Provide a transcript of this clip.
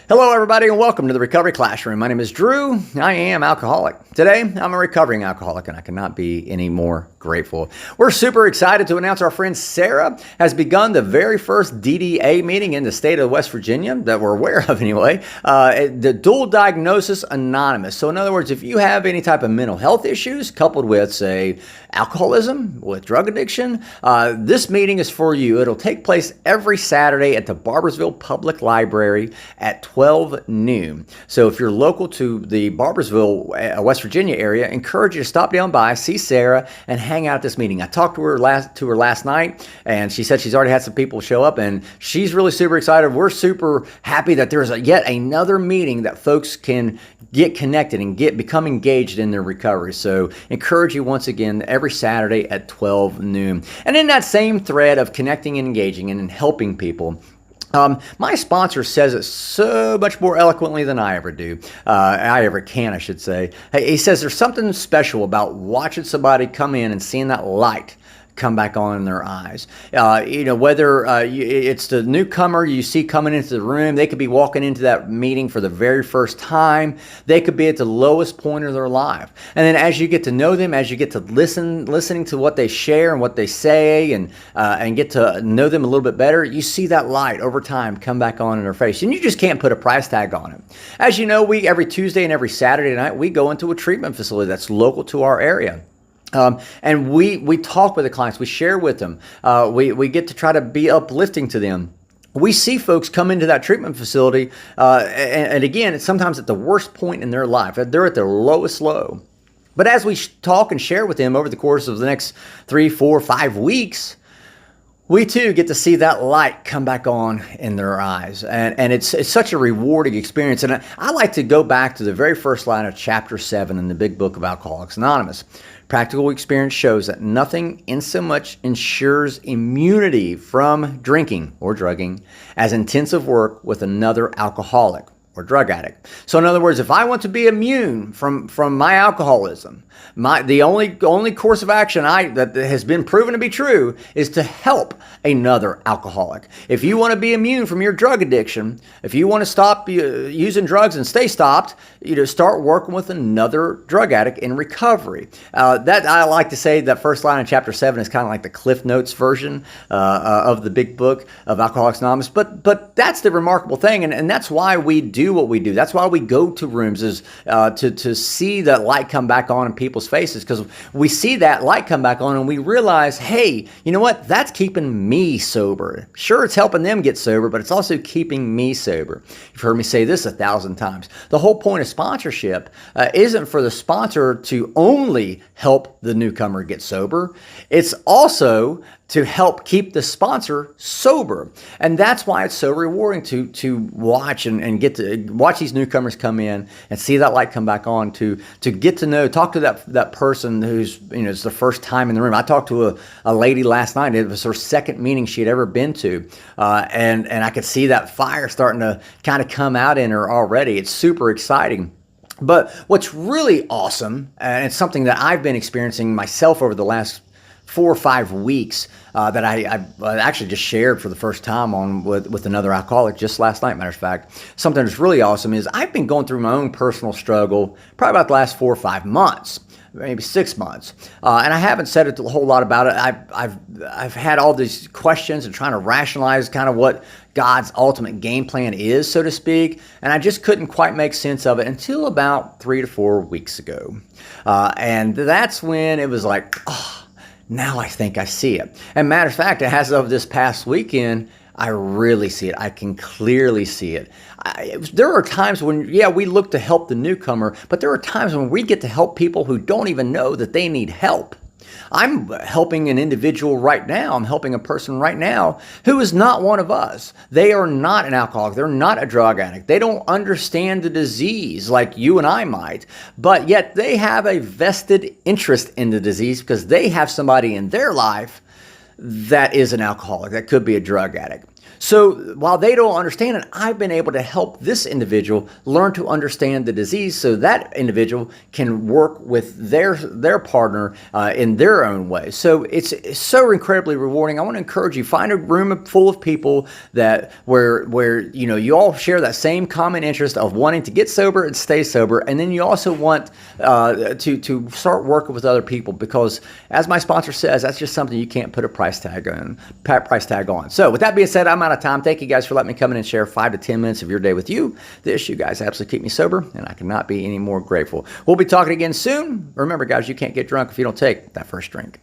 Hello, everybody, and welcome to the Recovery Classroom. My name is Drew. I am alcoholic. Today, I'm a recovering alcoholic, and I cannot be any more grateful. We're super excited to announce our friend Sarah has begun the very first DDA meeting in the state of West Virginia that we're aware of anyway, the Dual Diagnosis Anonymous. So in other words, if you have any type of mental health issues coupled with, say, alcoholism, with drug addiction, this meeting is for you. It'll take place every Saturday at the Barboursville Public Library at 12 noon. So if you're local to the Barboursville, West Virginia area, I encourage you to stop down by, see Sarah, and hang out at this meeting. I talked to her last night, and she said she's already had some people show up, and she's really super excited. We're super happy that there's yet another meeting that folks can get connected and become engaged in their recovery. So encourage you once again every Saturday at 12 noon. And in that same thread of connecting and engaging and helping people, my sponsor says it so much more eloquently than I ever do. I ever can, I should say. He says there's something special about watching somebody come in and seeing that light come back on in their eyes. Whether it's the newcomer you see coming into the room, they could be walking into that meeting for the very first time. They could be at the lowest point of their life. And then as you get to know them, as you get to listening to what they share and what they say and get to know them a little bit better, you see that light over time come back on in their face. And you just can't put a price tag on it. As you know, every Tuesday and every Saturday night, we go into a treatment facility that's local to our area. And we talk with the clients, we share with them, we get to try to be uplifting to them. We see folks come into that treatment facility, and again, it's sometimes at the worst point in their life. They're at their lowest low. But as we talk and share with them over the course of the next 3, 4, 5 weeks, we too get to see that light come back on in their eyes. And it's such a rewarding experience. And I like to go back to the very first line of chapter 7 in the big book of Alcoholics Anonymous. Practical experience shows that nothing insomuch ensures immunity from drinking or drugging as intensive work with another alcoholic or drug addict. So in other words, if I want to be immune from my alcoholism, the only course of action that has been proven to be true is to help another alcoholic. If you want to be immune from your drug addiction, if you want to stop using drugs and stay stopped, start working with another drug addict in recovery. That I like to say that first line in chapter 7 is kind of like the Cliff Notes version of the big book of Alcoholics Anonymous. But that's the remarkable thing, and that's why we do what we do. That's why we go to rooms, is to see that light come back on in people's faces, because we see that light come back on and we realize, hey, you know what? That's keeping me sober. Sure, it's helping them get sober, but it's also keeping me sober. You've heard me say this 1,000 times. The whole point of sponsorship isn't for the sponsor to only help the newcomer get sober. It's also to help keep the sponsor sober. And that's why it's so rewarding to watch and get to watch these newcomers come in and see that light come back on, to get to know, talk to that person who's, it's the first time in the room. I talked to a lady last night. It was her second meeting she had ever been to. And I could see that fire starting to kind of come out in her already. It's super exciting. But what's really awesome, and it's something that I've been experiencing myself over the last 4 or 5 weeks, that I actually just shared for the first time with another alcoholic just last night, matter of fact. Something that's really awesome is I've been going through my own personal struggle probably about the last 4 or 5 months, maybe 6 months, and I haven't said a whole lot about it. I've had all these questions and trying to rationalize kind of what God's ultimate game plan is, so to speak, and I just couldn't quite make sense of it until about 3 to 4 weeks ago, and that's when it was like, now I think I see it. And matter of fact, as of this past weekend, I really see it. I can clearly see it. There are times when, we look to help the newcomer, but there are times when we get to help people who don't even know that they need help. I'm helping an individual right now. I'm helping a person right now who is not one of us. They are not an alcoholic. They're not a drug addict. They don't understand the disease like you and I might, but yet they have a vested interest in the disease because they have somebody in their life that is an alcoholic, that could be a drug addict. So while they don't understand it, I've been able to help this individual learn to understand the disease so that individual can work with their partner in their own way. So it's so incredibly rewarding. I want to encourage you, find a room full of people that where you all share that same common interest of wanting to get sober and stay sober, and then you also want to start working with other people, because as my sponsor says, that's just something you can't put a price tag on. So with that being said, I'm out of time. Thank you guys for letting me come in and share 5 to 10 minutes of your day with you. This, you guys, absolutely keep me sober, and I cannot be any more grateful. We'll be talking again soon. Remember, guys, you can't get drunk if you don't take that first drink.